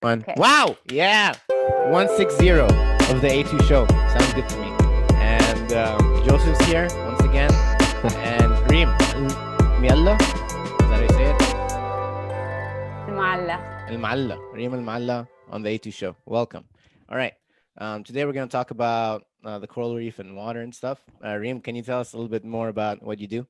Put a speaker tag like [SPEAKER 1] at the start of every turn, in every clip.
[SPEAKER 1] One.
[SPEAKER 2] Okay.
[SPEAKER 1] Wow. Yeah. 160 of the A2 show. Sounds good to me. And Joseph's here once again. And Reem El Mealla. Is that how you say it?
[SPEAKER 2] Mealla.
[SPEAKER 1] El Mealla. Reem El Mealla on the A2 show. Welcome. All right. Today we're going to talk about the coral reef and water and stuff. Reem, can you tell us a little bit more about what you do?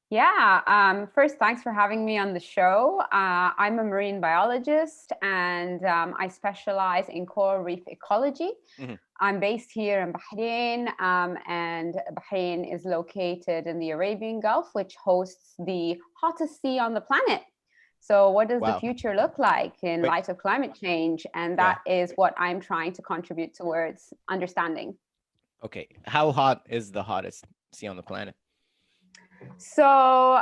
[SPEAKER 2] Yeah. First, thanks for having me on the show. I'm a marine biologist and I specialize in coral reef ecology.
[SPEAKER 1] Mhm.
[SPEAKER 2] I'm based here in Bahrain, and Bahrain is located in the Arabian Gulf, which hosts the hottest sea on the planet. So what does the
[SPEAKER 1] Wow.
[SPEAKER 2] future look like in
[SPEAKER 1] Wait.
[SPEAKER 2] light of climate change? And
[SPEAKER 1] Yeah.
[SPEAKER 2] that is what I'm trying to contribute towards understanding.
[SPEAKER 1] Okay. How hot is the hottest sea on the planet?
[SPEAKER 2] So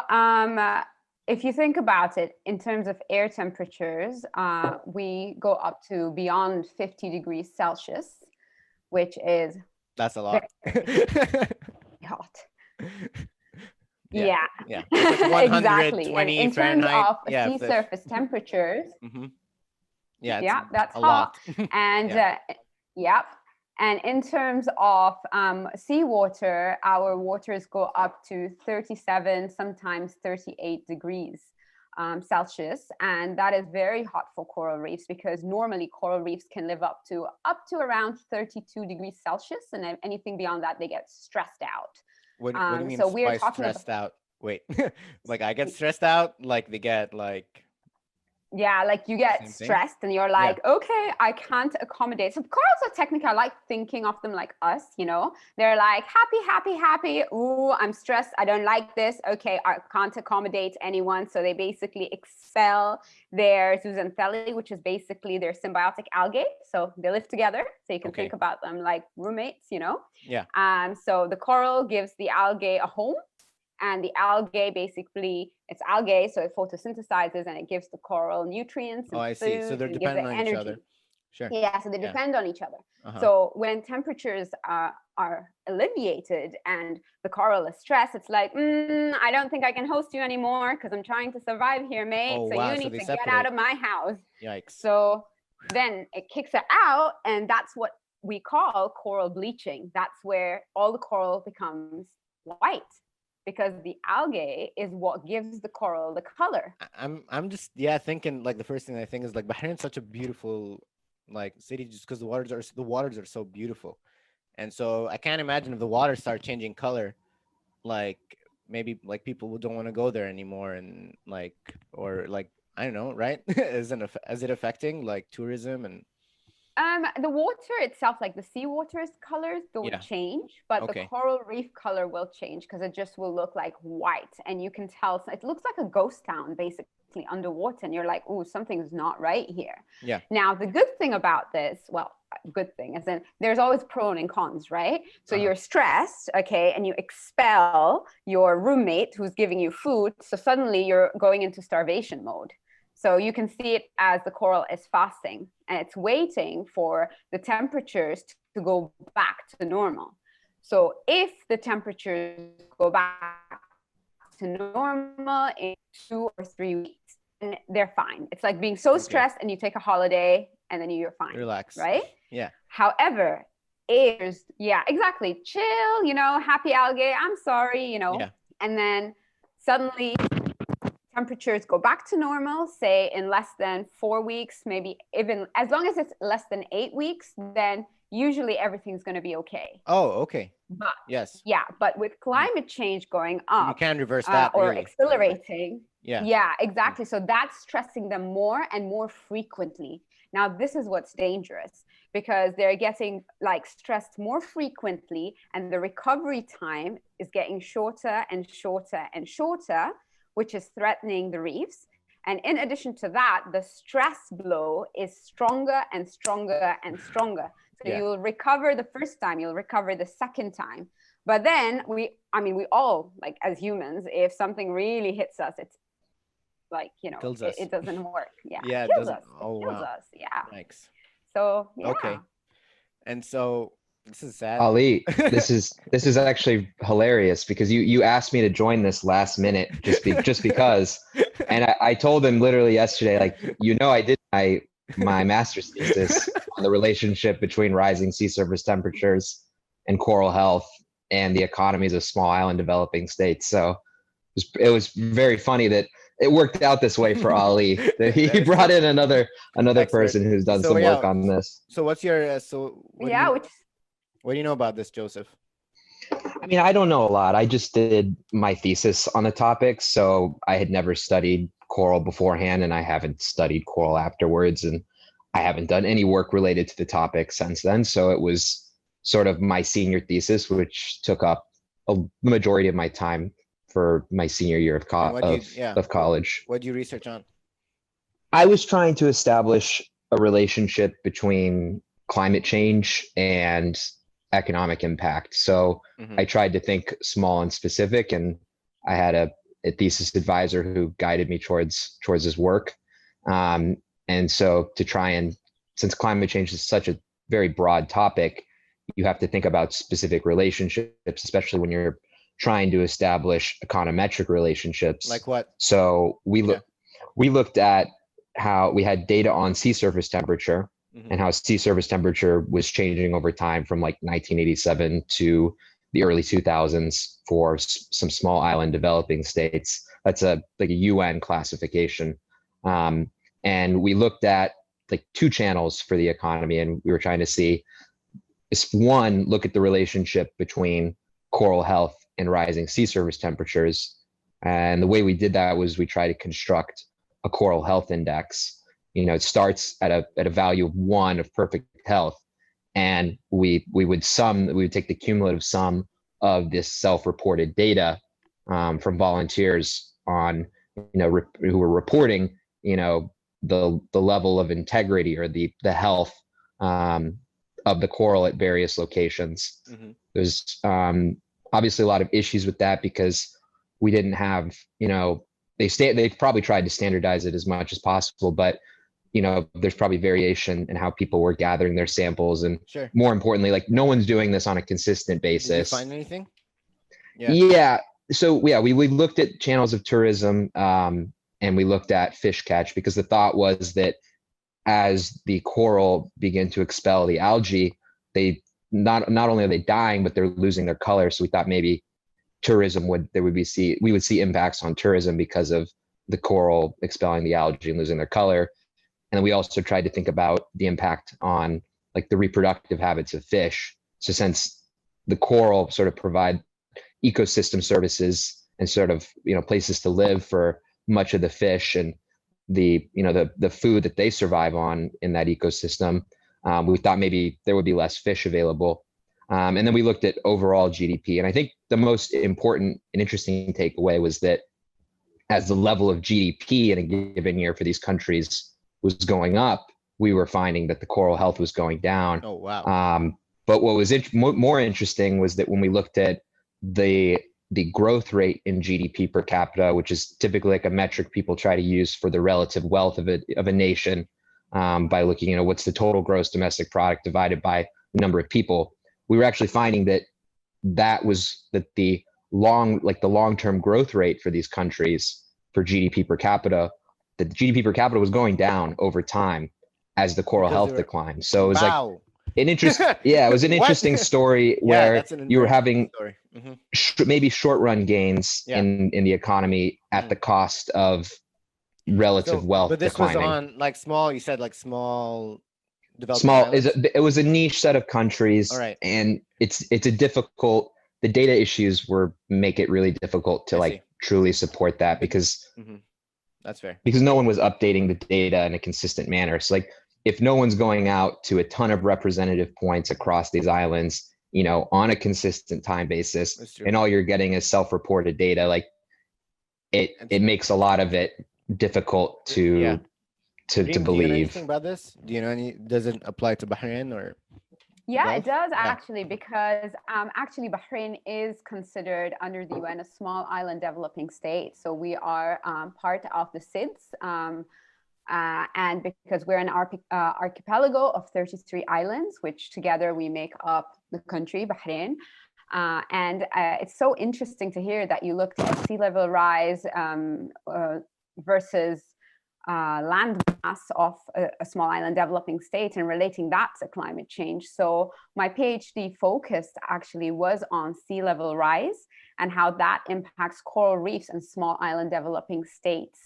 [SPEAKER 2] if you think about it in terms of air temperatures, we go up to beyond 50 degrees Celsius, which is
[SPEAKER 1] That's a lot.
[SPEAKER 2] hot.
[SPEAKER 1] Yeah.
[SPEAKER 2] Yeah.
[SPEAKER 1] It's like
[SPEAKER 2] Exactly.
[SPEAKER 1] 120
[SPEAKER 2] And in
[SPEAKER 1] Fahrenheit.
[SPEAKER 2] terms of
[SPEAKER 1] Yeah,
[SPEAKER 2] sea surface temperatures,
[SPEAKER 1] Yeah, it's
[SPEAKER 2] yeah, that's
[SPEAKER 1] a
[SPEAKER 2] hot.
[SPEAKER 1] lot.
[SPEAKER 2] And
[SPEAKER 1] Yeah.
[SPEAKER 2] yep. And in terms of seawater, our waters go up to 37, sometimes 38 degrees Celsius. And that is very hot for coral reefs because normally coral reefs can live up to around 32 degrees Celsius. And anything beyond that, they get stressed out.
[SPEAKER 1] What do you mean
[SPEAKER 2] So we're
[SPEAKER 1] by
[SPEAKER 2] talking
[SPEAKER 1] stressed out? Wait, like I get stressed out, like they get like
[SPEAKER 2] yeah, like you get
[SPEAKER 1] same thing?
[SPEAKER 2] stressed and you're like, okay, I can't accommodate. So corals are technically, I like thinking of them like us, you know, they're like happy. Ooh, I'm stressed. I don't like this. Okay, I can't accommodate anyone. So they basically expel their zooxanthellae, which is basically their symbiotic algae. So they live together. So you can
[SPEAKER 1] Okay.
[SPEAKER 2] think about them like roommates, you know.
[SPEAKER 1] Yeah.
[SPEAKER 2] So the coral gives the algae a home. And the algae, basically, it's algae, so it photosynthesizes and it gives the coral nutrients and
[SPEAKER 1] Oh, I see.
[SPEAKER 2] food
[SPEAKER 1] So they're
[SPEAKER 2] and gives it
[SPEAKER 1] dependent on each
[SPEAKER 2] energy.
[SPEAKER 1] other. Sure.
[SPEAKER 2] Yeah, so they
[SPEAKER 1] Yeah.
[SPEAKER 2] depend on each other.
[SPEAKER 1] Uh-huh.
[SPEAKER 2] So when temperatures are alleviated and the coral is stressed, it's like, I don't think I can host you anymore because I'm trying to survive here, mate.
[SPEAKER 1] Oh,
[SPEAKER 2] so
[SPEAKER 1] wow,
[SPEAKER 2] you
[SPEAKER 1] so
[SPEAKER 2] need
[SPEAKER 1] they
[SPEAKER 2] to get out
[SPEAKER 1] separate.
[SPEAKER 2] of my house.
[SPEAKER 1] Yikes.
[SPEAKER 2] So then it kicks it out, and that's what we call coral bleaching. That's where all the coral becomes white because the algae is what gives the coral the color.
[SPEAKER 1] I'm just thinking like the first thing I think is like Bahrain's such a beautiful like city just because the waters are so beautiful. And so I can't imagine if the waters start changing color, like maybe like people don't want to go there anymore and like or like I don't know, right? Is it affecting like tourism and
[SPEAKER 2] The water itself, like the seawater's colors, don't
[SPEAKER 1] Yeah.
[SPEAKER 2] change, but the
[SPEAKER 1] Okay.
[SPEAKER 2] coral reef color will change because it just will look like white, and you can tell it looks like a ghost town basically underwater, and you're like, oh, something's not right here.
[SPEAKER 1] Yeah.
[SPEAKER 2] Now, the good thing about this, well, good thing is that there's always pros and cons, right? So you're stressed, okay, and you expel your roommate who's giving you food, so suddenly you're going into starvation mode. So you can see it as the coral is fasting and it's waiting for the temperatures to go back to normal. So if the temperatures go back to normal in 2 or 3 weeks, then they're fine. It's like being so stressed and you take a holiday and then you're fine.
[SPEAKER 1] Relax.
[SPEAKER 2] Right?
[SPEAKER 1] Yeah.
[SPEAKER 2] However, exactly. Chill, you know, happy algae. I'm sorry, you know.
[SPEAKER 1] Yeah.
[SPEAKER 2] And then suddenly temperatures go back to normal, say in less than 4 weeks, maybe even as long as it's less than 8 weeks, then usually everything's going to be okay.
[SPEAKER 1] Oh, okay.
[SPEAKER 2] But
[SPEAKER 1] Yes.
[SPEAKER 2] yeah, but with climate change going up,
[SPEAKER 1] you can reverse that
[SPEAKER 2] or
[SPEAKER 1] really.
[SPEAKER 2] accelerating,
[SPEAKER 1] Yeah,
[SPEAKER 2] exactly. So that's stressing them more and more frequently. Now, this is what's dangerous because they're getting like stressed more frequently, and the recovery time is getting shorter and shorter and shorter, which is threatening the reefs. And in addition to that, the stress blow is stronger and stronger and stronger. So you'll recover the first time, you'll recover the second time. But then we all, like as humans, if something really hits us, it's like, you know, it doesn't work. Yeah,
[SPEAKER 1] it
[SPEAKER 2] kills us.
[SPEAKER 1] Oh,
[SPEAKER 2] it kills
[SPEAKER 1] wow.
[SPEAKER 2] us. Yeah.
[SPEAKER 1] Thanks.
[SPEAKER 2] So yeah.
[SPEAKER 1] Okay. And so this is sad.
[SPEAKER 3] Ali, this is actually hilarious because you asked me to join this last minute just because, and I told him literally yesterday, like, I did my my master's thesis on the relationship between rising sea surface temperatures and coral health and the economies of small island developing states. So it was very funny that it worked out this way for Ali. That he
[SPEAKER 1] That is
[SPEAKER 3] brought
[SPEAKER 1] so
[SPEAKER 3] in another
[SPEAKER 1] excellent.
[SPEAKER 3] person who's done
[SPEAKER 1] So
[SPEAKER 3] some work
[SPEAKER 1] yeah,
[SPEAKER 3] on this.
[SPEAKER 1] so what's your so
[SPEAKER 2] Yeah, which
[SPEAKER 1] what do you know about this, Joseph?
[SPEAKER 3] I mean, I don't know a lot. I just did my thesis on the topic, so I had never studied coral beforehand, and I haven't studied coral afterwards, and I haven't done any work related to the topic since then. So it was sort of my senior thesis, which took up the majority of my time for my senior year of
[SPEAKER 1] And what do you
[SPEAKER 3] of college.
[SPEAKER 1] what do you research on?
[SPEAKER 3] I was trying to establish a relationship between climate change and economic impact. So
[SPEAKER 1] Mhm.
[SPEAKER 3] I tried to think small and specific, and I had a thesis advisor who guided me towards his work. And so to try and, since climate change is such a very broad topic, you have to think about specific relationships, especially when you're trying to establish econometric relationships.
[SPEAKER 1] Like what?
[SPEAKER 3] So
[SPEAKER 1] Yeah.
[SPEAKER 3] we looked at how we had data on sea surface temperature
[SPEAKER 1] Mhm.
[SPEAKER 3] and how sea surface temperature was changing over time from like 1987 to the early 2000s for some small island developing states. That's like a UN classification. And we looked at like two channels for the economy, and we were trying to see is, one, look at the relationship between coral health and rising sea surface temperatures. And the way we did that was we tried to construct a coral health index. You know, it starts at a value of 1 of perfect health, and we would take the cumulative sum of this self-reported data from volunteers on, who were reporting, the level of integrity or the health of the coral at various locations.
[SPEAKER 1] Mhm.
[SPEAKER 3] There's obviously a lot of issues with that because we didn't have, they probably tried to standardize it as much as possible, but there's probably variation in how people were gathering their samples, and
[SPEAKER 1] Sure.
[SPEAKER 3] more importantly, like no one's doing this on a consistent
[SPEAKER 1] Did you
[SPEAKER 3] basis.
[SPEAKER 1] find anything? Yeah.
[SPEAKER 3] Yeah. So yeah, we looked at channels of tourism, and we looked at fish catch, because the thought was that as the coral begin to expel the algae, they not only are they dying, but they're losing their color. So we thought maybe tourism we would see impacts on tourism because of the coral expelling the algae and losing their color. And then we also tried to think about the impact on like the reproductive habits of fish. So since the coral sort of provide ecosystem services and sort of places to live for much of the fish and the food that they survive on in that ecosystem, we thought maybe there would be less fish available. And then we looked at overall GDP. And I think the most important and interesting takeaway was that as the level of GDP in a given year for these countries was going up, we were finding that the coral health was going down.
[SPEAKER 1] Oh wow.
[SPEAKER 3] But what was more interesting was that when we looked at the growth rate in GDP per capita, which is typically like a metric people try to use for the relative wealth of a nation, by looking, what's the total gross domestic product divided by the number of people, we were actually finding that the long-term growth rate for these countries for GDP per capita, that the GDP per capita was going down over time as the coral
[SPEAKER 1] Because
[SPEAKER 3] health
[SPEAKER 1] they were
[SPEAKER 3] declined. So it was like
[SPEAKER 1] wow.
[SPEAKER 3] an it was an
[SPEAKER 1] What?
[SPEAKER 3] interesting story
[SPEAKER 1] Yeah,
[SPEAKER 3] where
[SPEAKER 1] that's an
[SPEAKER 3] you were
[SPEAKER 1] very
[SPEAKER 3] having
[SPEAKER 1] story. Mhm.
[SPEAKER 3] maybe short run gains
[SPEAKER 1] Yeah.
[SPEAKER 3] in the economy at the cost of relative
[SPEAKER 1] So,
[SPEAKER 3] wealth
[SPEAKER 1] but this was
[SPEAKER 3] declining.
[SPEAKER 1] on like small. You said like small developing islands.
[SPEAKER 3] It was a niche set of countries,
[SPEAKER 1] All right.
[SPEAKER 3] and it's a difficult. The data issues make it really difficult to
[SPEAKER 1] I
[SPEAKER 3] like
[SPEAKER 1] see.
[SPEAKER 3] truly support that because
[SPEAKER 1] That's fair.
[SPEAKER 3] no one was updating the data in a consistent manner. So like if no one's going out to a ton of representative points across these islands, on a consistent time basis,
[SPEAKER 1] That's true.
[SPEAKER 3] and all you're getting is self-reported data, like it makes a lot of it difficult
[SPEAKER 1] Yeah.
[SPEAKER 3] to
[SPEAKER 1] Reem, do you know
[SPEAKER 3] believe.
[SPEAKER 1] anything about this? Do you know any? Does it apply to Bahrain or?
[SPEAKER 2] Yeah,
[SPEAKER 1] Gulf?
[SPEAKER 2] it does
[SPEAKER 1] Yeah.
[SPEAKER 2] actually, because actually Bahrain is considered under the UN a small island developing state. So we are part of the SIDS, and because we're an archipelago of 33 islands, which together we make up the country, Bahrain. And it's so interesting to hear that you looked at sea level rise versus land mass of a small island developing state and relating that to climate change. So my PhD focus actually was on sea level rise and how that impacts coral reefs and small island developing states.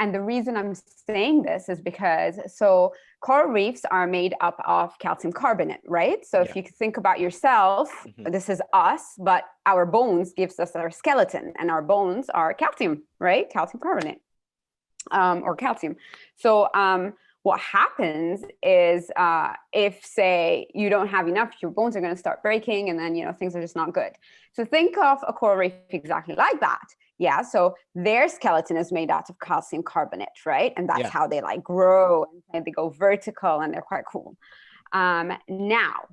[SPEAKER 2] And the reason I'm saying this is because, so coral reefs are made up of calcium carbonate, right? So if you think about yourself, this is us, but our bones gives us our skeleton, and our bones are calcium, right? Calcium carbonate, or calcium. So what happens is if, say, you don't have enough, your bones are going to start breaking, and then, you know, things are just not good. So think of a coral reef exactly like that. Yeah, so their skeleton is made out of calcium carbonate, right? And that's how they like grow, and they go vertical, and they're quite cool. Now,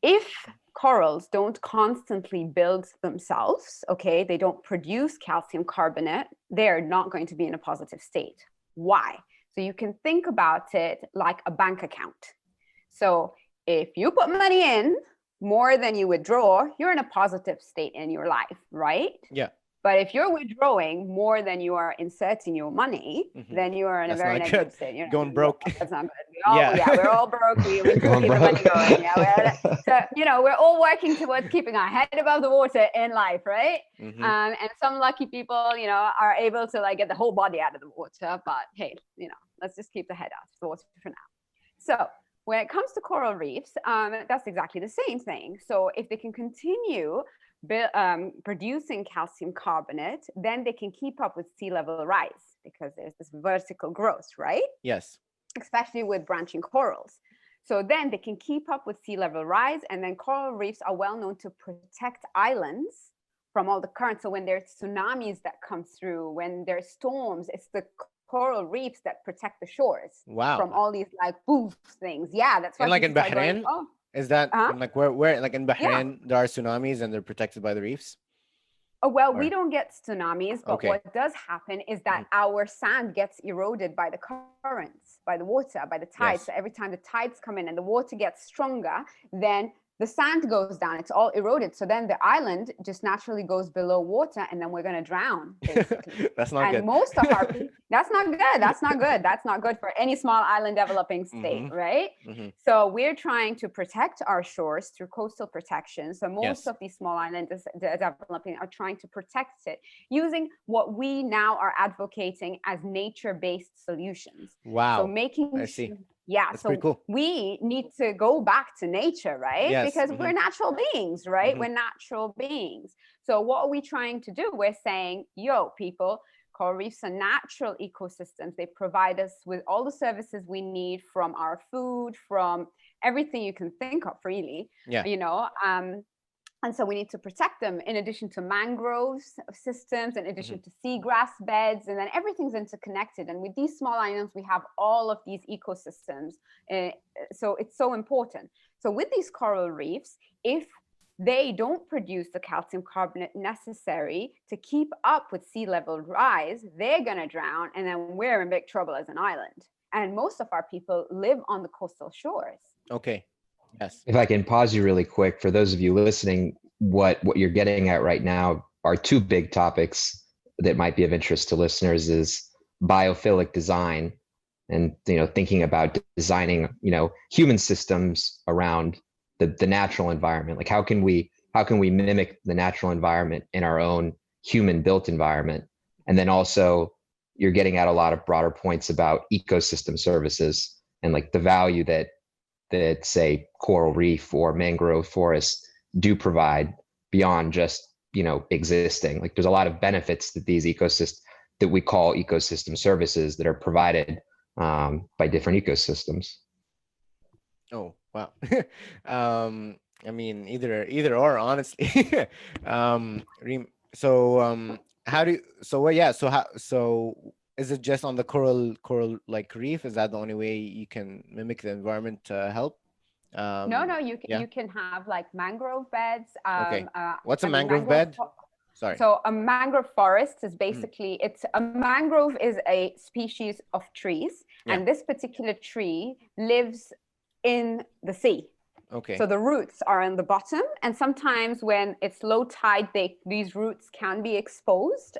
[SPEAKER 2] if corals don't constantly build themselves, okay, they don't produce calcium carbonate, they're not going to be in a positive state. Why? So you can think about it like a bank account. So if you put money in more than you withdraw, you're in a positive state in your life, right?
[SPEAKER 1] Yeah.
[SPEAKER 2] But if you're withdrawing more than you are inserting your money, then you are in a very negative state. You know,
[SPEAKER 1] going broke.
[SPEAKER 2] That's not good. We're all broke. We keep the money going. Yeah, so, you know, we're all working towards keeping our head above the water in life, right? And some lucky people, you know, are able to like get the whole body out of the water. But hey, you know, let's just keep the head out of the water for now. So when it comes to coral reefs, that's exactly the same thing. So if they can continue producing calcium carbonate, then they can keep up with sea level rise, because there's this vertical growth, right?
[SPEAKER 1] Yes.
[SPEAKER 2] Especially with branching corals. So then they can keep up with sea level rise, and then coral reefs are well known to protect islands from all the currents. So when there's tsunamis that come through, when there's storms, it's the coral reefs that protect the shores from all these like poof things. Yeah, that's why.
[SPEAKER 1] And like in Bahrain, is that like where like in Bahrain there are tsunamis and they're protected by the reefs?
[SPEAKER 2] Oh, well, we don't get tsunamis, but what does happen is that our sand gets eroded by the currents, by the water, by the tides. So every time the tides come in and the water gets stronger, then the sand goes down. It's all eroded. So then the island just naturally goes below water, and then we're going to drown, basically.
[SPEAKER 1] That's not good.
[SPEAKER 2] And most of our people, that's not good. That's not good. That's not good for any small island developing state, right? So we're trying to protect our shores through coastal protection. So most of these small islands developing are trying to protect it using what we now are advocating as nature-based solutions.
[SPEAKER 1] Wow.
[SPEAKER 2] So making
[SPEAKER 1] That's so
[SPEAKER 2] cool. We need to go back to nature, right? Because we're natural beings, right? We're natural beings. So what are we trying to do? We're saying, yo, people, coral reefs are natural ecosystems. They provide us with all the services we need, from our food, from everything you can think of, really. You know, and so we need to protect them, in addition to mangrove systems, in addition to seagrass beds, and then everything's interconnected. And with these small islands, we have all of these ecosystems. So it's so important. So with these coral reefs, if they don't produce the calcium carbonate necessary to keep up with sea level rise, they're going to drown, and then we're in big trouble as an island. And most of our people live on the coastal shores.
[SPEAKER 1] Okay. Yes.
[SPEAKER 3] If I can pause you really quick, for those of you listening, what you're getting at right now are two big topics that might be of interest to listeners: is biophilic design, and, you know, thinking about designing, you know, human systems around the natural environment. Like how can we mimic the natural environment in our own human built environment? And then also you're getting at a lot of broader points about ecosystem services and like the value that say coral reef or mangrove forests do provide beyond just, you know, existing. Like there's a lot of benefits that these ecosystems that we call ecosystem services that are provided by different ecosystems.
[SPEAKER 1] Oh, wow. I mean, either or, honestly. Reem, so is it just on the coral like reef? Is that the only way you can mimic the environment to help?
[SPEAKER 2] No, you can have like mangrove beds.
[SPEAKER 1] Okay. What's a mangrove bed? Sorry.
[SPEAKER 2] So a mangrove forest is basically, a mangrove is a species of trees, and this particular tree lives in the sea.
[SPEAKER 1] Okay.
[SPEAKER 2] So the roots are in the bottom, and sometimes when it's low tide, these roots can be exposed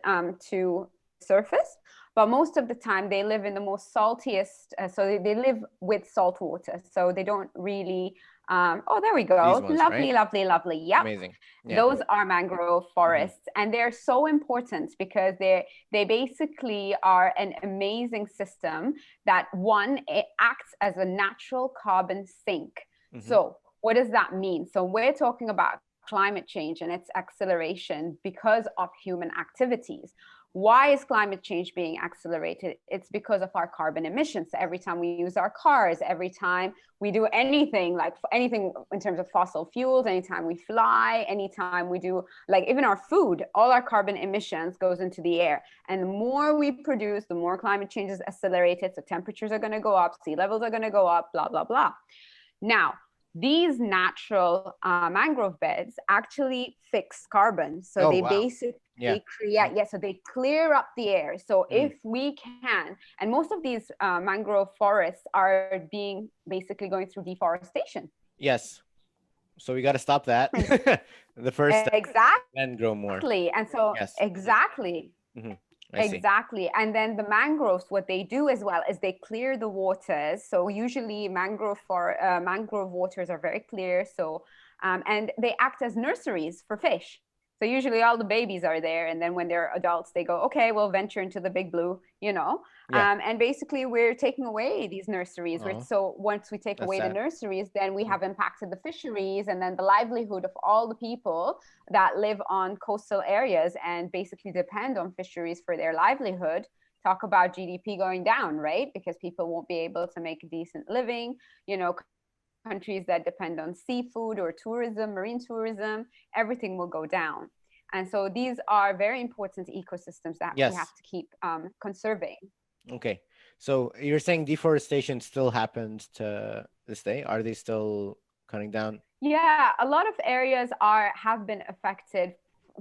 [SPEAKER 2] to surface. but most of the time they live in the most saltiest, so they live with salt water, so they don't really, oh, there we go.
[SPEAKER 1] These ones,
[SPEAKER 2] Lovely,
[SPEAKER 1] right?
[SPEAKER 2] lovely, lovely. Yep.
[SPEAKER 1] Amazing. Yeah.
[SPEAKER 2] Those are mangrove forests, and they're so important because they basically are an amazing system that, one, it acts as a natural carbon sink. So what does that mean? So we're talking about climate change and its acceleration because of human activities. Why is climate change being accelerated? It's because of our carbon emissions. So every time we use our cars, every time we do anything, like anything in terms of fossil fuels, anytime we fly, anytime we do, like even our food, all our carbon emissions goes into the air. And the more we produce, the more climate change is accelerated. So temperatures are going to go up, sea levels are going to go up, blah, blah, blah. Now, these natural mangrove beds actually fix carbon. So they basically create, so they clear up the air. So if we can, and most of these mangrove forests are being basically going through deforestation.
[SPEAKER 1] Yes. So we got to stop that. The first step,
[SPEAKER 2] exactly,
[SPEAKER 1] then grow more.
[SPEAKER 2] And so exactly. Exactly. And then the mangroves, what they do as well is they clear the waters. So usually mangrove waters are very clear. So and they act as nurseries for fish. So usually all the babies are there, and then when they're adults, they go, okay, we'll venture into the big blue, you know. And basically we're taking away these nurseries. So once we take away the nurseries, then we have impacted the fisheries and then the livelihood of all the people that live on coastal areas and basically depend on fisheries for their livelihood. Talk about GDP going down, right? Because people won't be able to make a decent living, you know. Countries that depend on seafood or tourism, marine tourism, everything will go down. And so these are very important ecosystems that we have to keep conserving.
[SPEAKER 1] Okay. So you're saying deforestation still happens to this day? Are they still cutting down?
[SPEAKER 2] Yeah, a lot of areas have been affected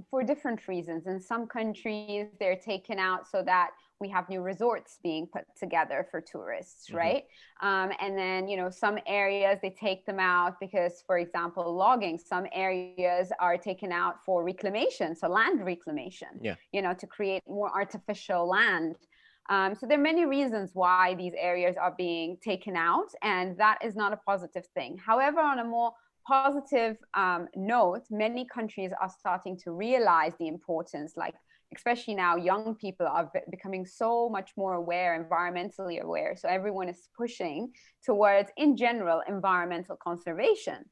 [SPEAKER 2] for different reasons. In some countries, they're taken out so that we have new resorts being put together for tourists, right? And then, you know, some areas, they take them out because, for example, logging, some areas are taken out for reclamation, so land reclamation, you know, to create more artificial land. So there are many reasons why these areas are being taken out, and that is not a positive thing. However, on a more positive note, many countries are starting to realize the importance, like especially now young people are becoming so much more aware, environmentally aware. So everyone is pushing towards, in general, environmental conservation.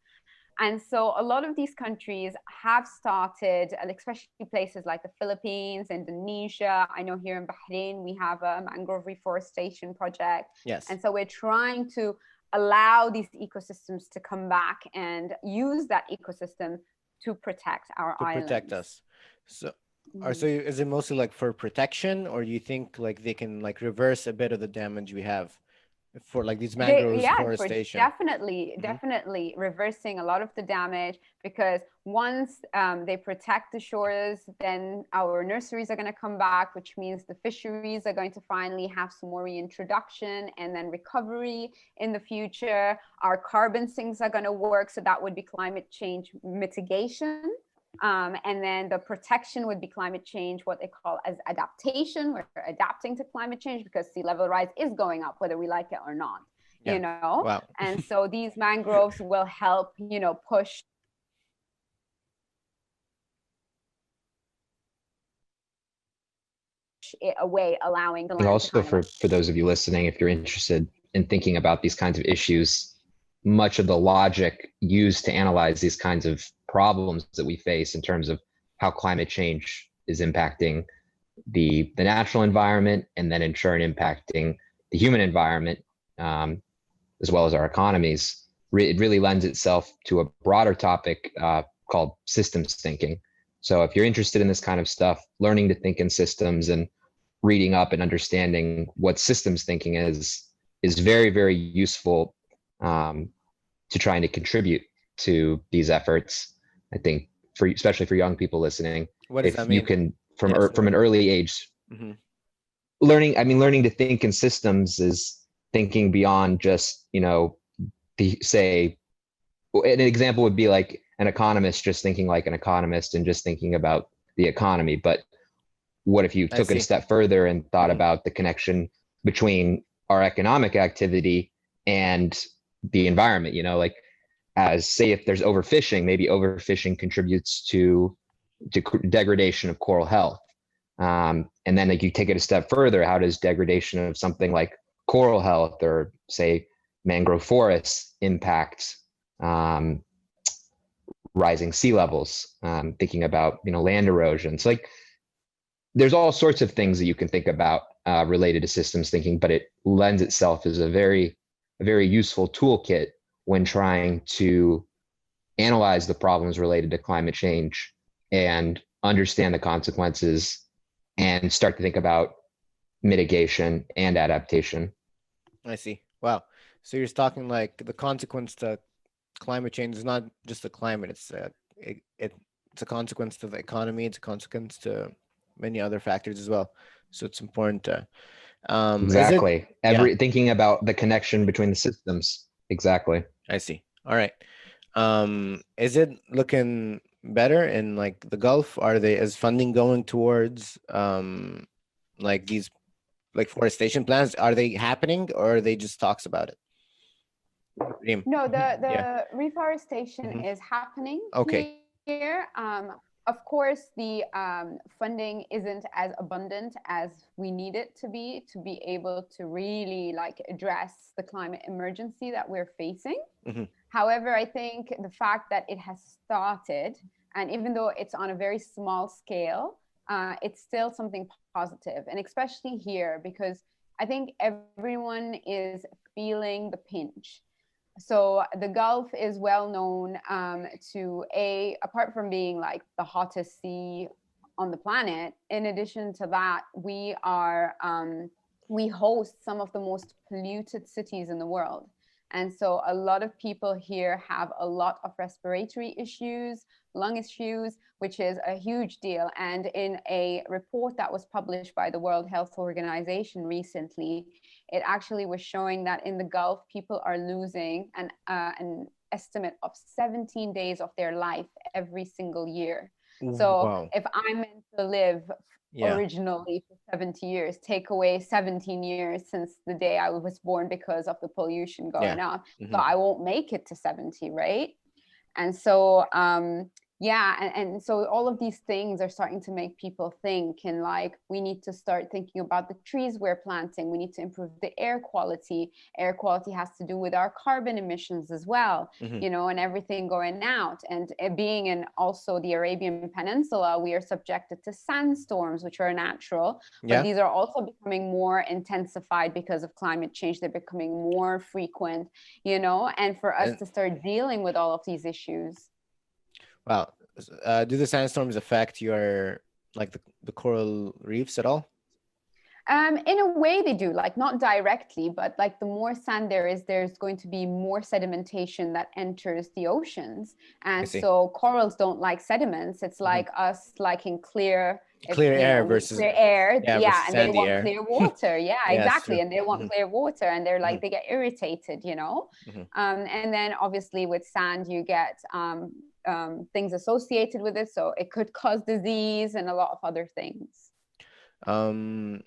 [SPEAKER 2] And so a lot of these countries have started, especially places like the Philippines, Indonesia. I know here in Bahrain, we have a mangrove reforestation project. And so we're trying to allow these ecosystems to come back and use that ecosystem to protect our islands.
[SPEAKER 1] To protect us. So, so is it mostly like for protection, or you think like they can like reverse a bit of the damage we have for like these mangroves forestation?
[SPEAKER 2] Definitely reversing a lot of the damage, because once they protect the shores, then our nurseries are going to come back, which means the fisheries are going to finally have some more reintroduction and then recovery in the future. Our carbon sinks are going to work, so that would be climate change mitigation. And then the protection would be climate change, what they call as adaptation. We're adapting to climate change because sea level rise is going up, whether we like it or not, you know? And so these mangroves will help, you know, push it away, allowing the land
[SPEAKER 3] also for those of you listening, if you're interested in thinking about these kinds of issues, much of the logic used to analyze these kinds of problems that we face in terms of how climate change is impacting the natural environment and then in turn impacting the human environment, as well as our economies, it really lends itself to a broader topic called systems thinking. So if you're interested in this kind of stuff, learning to think in systems and reading up and understanding what systems thinking is very, very useful to trying to contribute to these efforts. I think especially for young people listening,
[SPEAKER 1] what does that mean?
[SPEAKER 3] You can from an early age, learning to think in systems is thinking beyond just, you know, say an example would be like an economist just thinking like an economist and just thinking about the economy. But what if you
[SPEAKER 1] I
[SPEAKER 3] took it a
[SPEAKER 1] see.
[SPEAKER 3] step further and thought
[SPEAKER 1] Mhm.
[SPEAKER 3] about the connection between our economic activity and the environment, like as say if there's overfishing, maybe overfishing contributes to degradation of coral health. And then like you take it a step further, how does degradation of something like coral health or say mangrove forests impact rising sea levels, thinking about land erosion. So like there's all sorts of things that you can think about related to systems thinking, but it lends itself as a very useful toolkit when trying to analyze the problems related to climate change and understand the consequences and start to think about mitigation and adaptation.
[SPEAKER 1] I see. Wow. So you're talking like the consequence to climate change is not just the climate. It's a consequence to the economy. It's a consequence to many other factors as well. So it's important to is it
[SPEAKER 3] Exactly.
[SPEAKER 1] yeah,
[SPEAKER 3] Thinking about the connection between the systems. Exactly.
[SPEAKER 1] I see. All right. Is it looking better in like the Gulf? Is funding going towards like these like forestation plans? Are they happening or are they just talks about it? Reem.
[SPEAKER 2] No, the
[SPEAKER 1] Yeah.
[SPEAKER 2] the reforestation
[SPEAKER 1] Mhm.
[SPEAKER 2] is happening
[SPEAKER 1] Okay.
[SPEAKER 2] here. Of course, the funding isn't as abundant as we need it to be able to really like address the climate emergency that we're facing.
[SPEAKER 1] Mhm.
[SPEAKER 2] However, I think the fact that it has started, and even though it's on a very small scale, it's still something positive, and especially here because I think everyone is feeling the pinch. So the Gulf is well known to apart from being like the hottest sea on the planet. In addition to that, we host some of the most polluted cities in the world. And so a lot of people here have a lot of respiratory issues, lung issues, which is a huge deal. And in a report that was published by the World Health Organization recently, it actually was showing that in the Gulf, people are losing an estimate of 17 days of their life every single year. So
[SPEAKER 1] Wow.
[SPEAKER 2] if I'm meant to live
[SPEAKER 1] Yeah.
[SPEAKER 2] originally for 70 years, take away 17 years since the day I was born because of the pollution
[SPEAKER 1] Yeah.
[SPEAKER 2] going up. So
[SPEAKER 1] Mhm.
[SPEAKER 2] I won't make it to 70, right? And so yeah, and so all of these things are starting to make people think, and like we need to start thinking about the trees we're planting. We need to improve the air quality. Air quality has to do with our carbon emissions as well,
[SPEAKER 1] Mhm.
[SPEAKER 2] and everything going out. And being in also the Arabian Peninsula, we are subjected to sandstorms, which are natural, but
[SPEAKER 1] Yeah.
[SPEAKER 2] these are also becoming more intensified because of climate change. They're becoming more frequent, and for us
[SPEAKER 1] And
[SPEAKER 2] to start dealing with all of these issues.
[SPEAKER 1] wow. Do the sandstorms affect your like the coral reefs at all?
[SPEAKER 2] In a way they do, like not directly, but like the more sand there is, there's going to be more sedimentation that enters the oceans.
[SPEAKER 1] I
[SPEAKER 2] And
[SPEAKER 1] see.
[SPEAKER 2] so corals don't like sediments. It's
[SPEAKER 1] Mhm.
[SPEAKER 2] like us liking clear, if
[SPEAKER 1] Clear air
[SPEAKER 2] we
[SPEAKER 1] versus
[SPEAKER 2] clear air,
[SPEAKER 1] yeah
[SPEAKER 2] yeah,
[SPEAKER 1] versus
[SPEAKER 2] and they
[SPEAKER 1] sandy
[SPEAKER 2] want
[SPEAKER 1] air.
[SPEAKER 2] clear water. Yeah,
[SPEAKER 1] Yeah, it's true.
[SPEAKER 2] exactly. And they want
[SPEAKER 1] Mhm.
[SPEAKER 2] clear water, and they're like
[SPEAKER 1] Mhm.
[SPEAKER 2] they get irritated.
[SPEAKER 1] Mhm.
[SPEAKER 2] And then obviously with sand you get things associated with it, so it could cause disease and a lot of other things.
[SPEAKER 1] Um,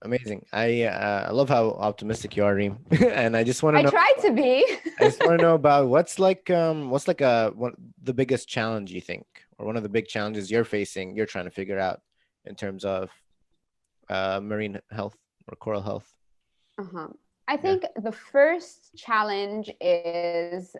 [SPEAKER 1] Amazing. I love how optimistic you are, Reem. And I just want to
[SPEAKER 2] I
[SPEAKER 1] know.
[SPEAKER 2] try to be.
[SPEAKER 1] I just want to know about what's like the biggest challenge you think, or one of the big challenges you're trying to figure out in terms of marine health or coral health.
[SPEAKER 2] Uh-huh. I
[SPEAKER 1] Yeah.
[SPEAKER 2] think the first challenge is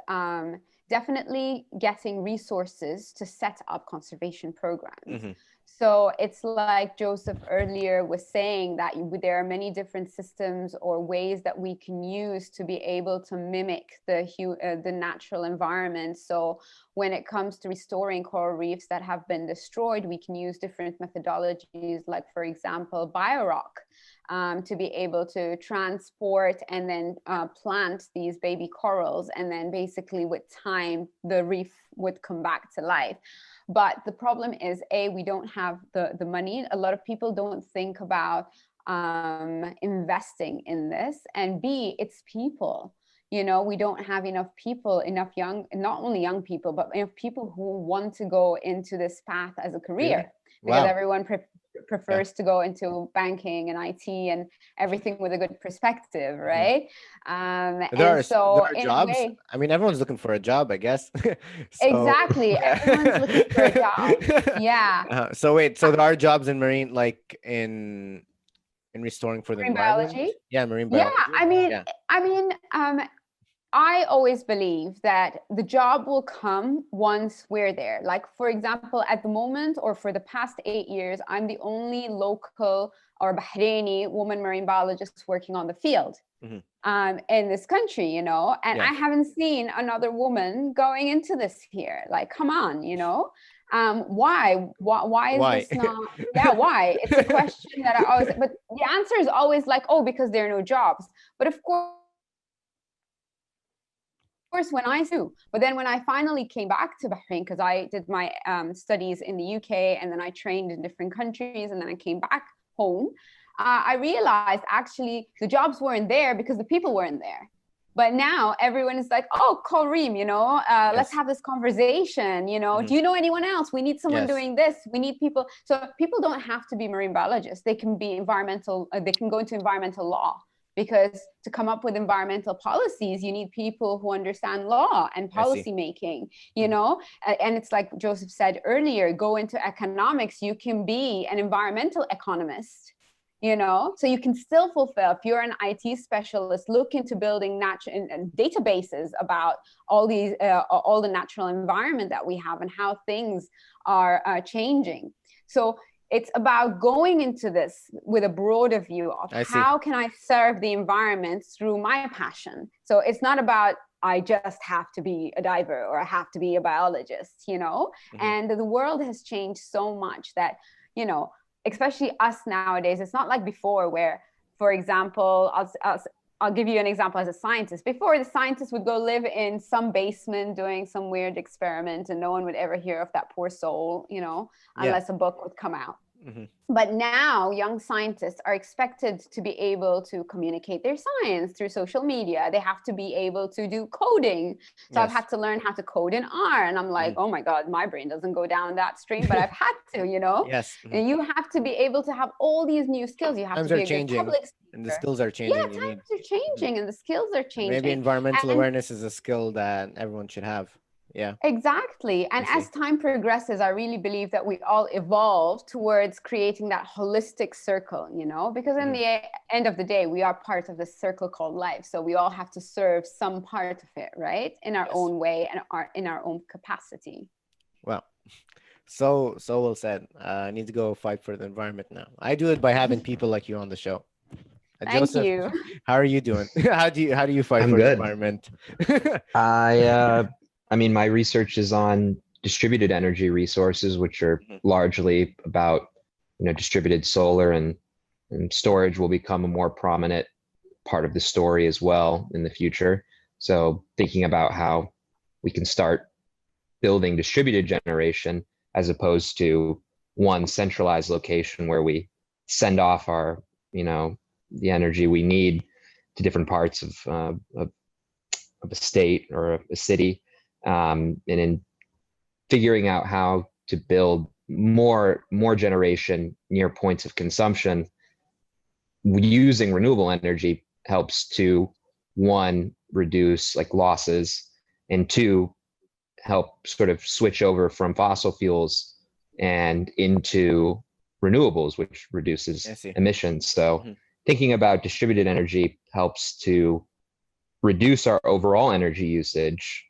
[SPEAKER 2] definitely getting resources to set up conservation programs.
[SPEAKER 1] Mm-hmm.
[SPEAKER 2] So it's like Joseph earlier was saying that there are many different systems or ways that we can use to be able to mimic the natural environment. So when it comes to restoring coral reefs that have been destroyed, we can use different methodologies, like for example, biorock, to be able to transport and then plant these baby corals. And then basically with time, the reef would come back to life. But the problem is, we don't have the money. A lot of people don't think about investing in this. And B, it's people. We don't have enough people, enough not only young people, but enough people who want to go into this path as a
[SPEAKER 1] Really?
[SPEAKER 2] career, because
[SPEAKER 1] Wow.
[SPEAKER 2] prefers to go into banking and IT and everything with a good perspective, right?
[SPEAKER 1] There
[SPEAKER 2] So
[SPEAKER 1] are
[SPEAKER 2] in a
[SPEAKER 1] jobs.
[SPEAKER 2] way,
[SPEAKER 1] I mean, everyone's looking for a job, I guess. So
[SPEAKER 2] exactly, everyone's looking for a job. Yeah.
[SPEAKER 1] So wait, so there are jobs in marine, like in restoring for the
[SPEAKER 2] Marine
[SPEAKER 1] environment?
[SPEAKER 2] biology.
[SPEAKER 1] Yeah, marine
[SPEAKER 2] Yeah,
[SPEAKER 1] biology.
[SPEAKER 2] I mean,
[SPEAKER 1] Yeah.
[SPEAKER 2] I mean, I always believe that the job will come once we're there. Like, for example, at the moment or for the past 8 years, I'm the only local or Bahraini woman marine biologist working on the field in this country, you know, and
[SPEAKER 1] Yeah.
[SPEAKER 2] I haven't seen another woman going into this here. Like, come on, you know. Why is
[SPEAKER 1] Why?
[SPEAKER 2] this not? Yeah, why? It's a question that I always, but the answer is always like, oh, because there are no jobs. But of course, when I do, but then when I finally came back to Bahrain, because I did my studies in the UK and then I trained in different countries and then I came back home, I realized actually the jobs weren't there because the people weren't there. But now everyone is like, oh, call Reem, you know, let's have this conversation, you know, do you know anyone else? We need someone doing this. We need people. So people don't have to be marine biologists. They can be environmental, they can go into environmental law. Because to come up with environmental policies, you need people who understand law and policy making, you know? And it's like Joseph said earlier, go into economics, you can be an environmental economist, you know? So you can still fulfill, if you're an IT specialist, look into building natural databases about all these, all the natural environment that we have and how things are changing. So it's about going into this with a broader view of how can I serve the environment through my passion. So it's not about I just have to be a diver or I have to be a biologist, you know. And the world has changed so much that, you know, especially us nowadays, it's not like before where, for example, I'll give you an example as a scientist. Before, the scientists would go live in some basement doing some weird experiment and no one would ever hear of that poor soul, you know, unless a book would come out. But now young scientists are expected to be able to communicate their science through social media. They have to be able to do coding. So I've had to learn how to code in R. And I'm like, oh my God, my brain doesn't go down that stream, but I've had to, you know? And you have to be able to have all these new skills. You have to be a good public speaker.
[SPEAKER 1] And the skills are changing.
[SPEAKER 2] Yeah, times are changing and the skills are changing.
[SPEAKER 1] Maybe environmental awareness is a skill that everyone should have. Yeah,
[SPEAKER 2] exactly. And as time progresses, I really believe that we all evolve towards creating that holistic circle, you know, because in the end of the day, we are part of this circle called life. So we all have to serve some part of it, right? In our own way and in our own capacity.
[SPEAKER 1] Well, so well said. I need to go fight for the environment now. I do it by having people like you on the show.
[SPEAKER 2] Thank you.
[SPEAKER 1] How are you doing? How do you fight for the environment?
[SPEAKER 3] I mean, my research is on distributed energy resources, which are largely about, you know, distributed solar, and storage will become a more prominent part of the story as well in the future. So thinking about how we can start building distributed generation as opposed to one centralized location where we send off our, you know, the energy we need to different parts of a state or a city. And in figuring out how to build more generation near points of consumption using renewable energy helps to, one, reduce like losses, and two, help sort of switch over from fossil fuels and into renewables, which reduces emissions. So thinking about distributed energy helps to reduce our overall energy usage,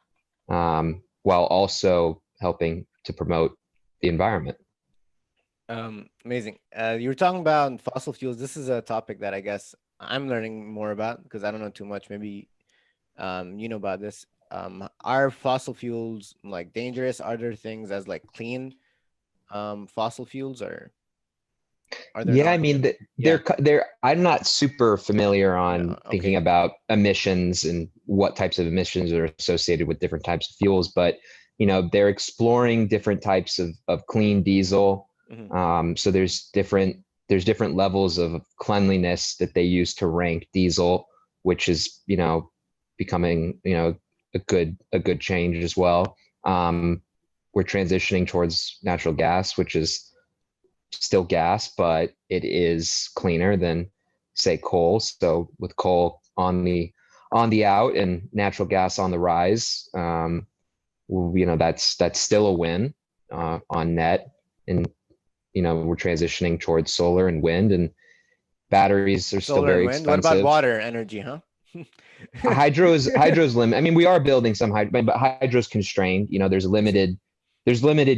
[SPEAKER 3] while also helping to promote the environment.
[SPEAKER 1] Amazing. You were talking about fossil fuels. This is a topic that I guess I'm learning more about because I don't know too much. Maybe you know about this. Are fossil fuels like dangerous? Are there things as like clean fossil fuels, or are there not?
[SPEAKER 3] I mean, they're I'm not super familiar on thinking about emissions and what types of emissions are associated with different types of fuels, but you know, they're exploring different types of clean diesel. So there's different levels of cleanliness that they use to rank diesel, which is, you know, becoming, you know, a good change as well. We're transitioning towards natural gas, which is still gas, but it is cleaner than say coal. So with coal on the out and natural gas on the rise, that's still a win on net. And we're transitioning towards solar and wind, and batteries are still
[SPEAKER 1] Solar and
[SPEAKER 3] very
[SPEAKER 1] wind. What about
[SPEAKER 3] expensive.
[SPEAKER 1] water energy, huh?
[SPEAKER 3] Hydro's limit. I mean, we are building some hydro, but hydro's constrained. There's limited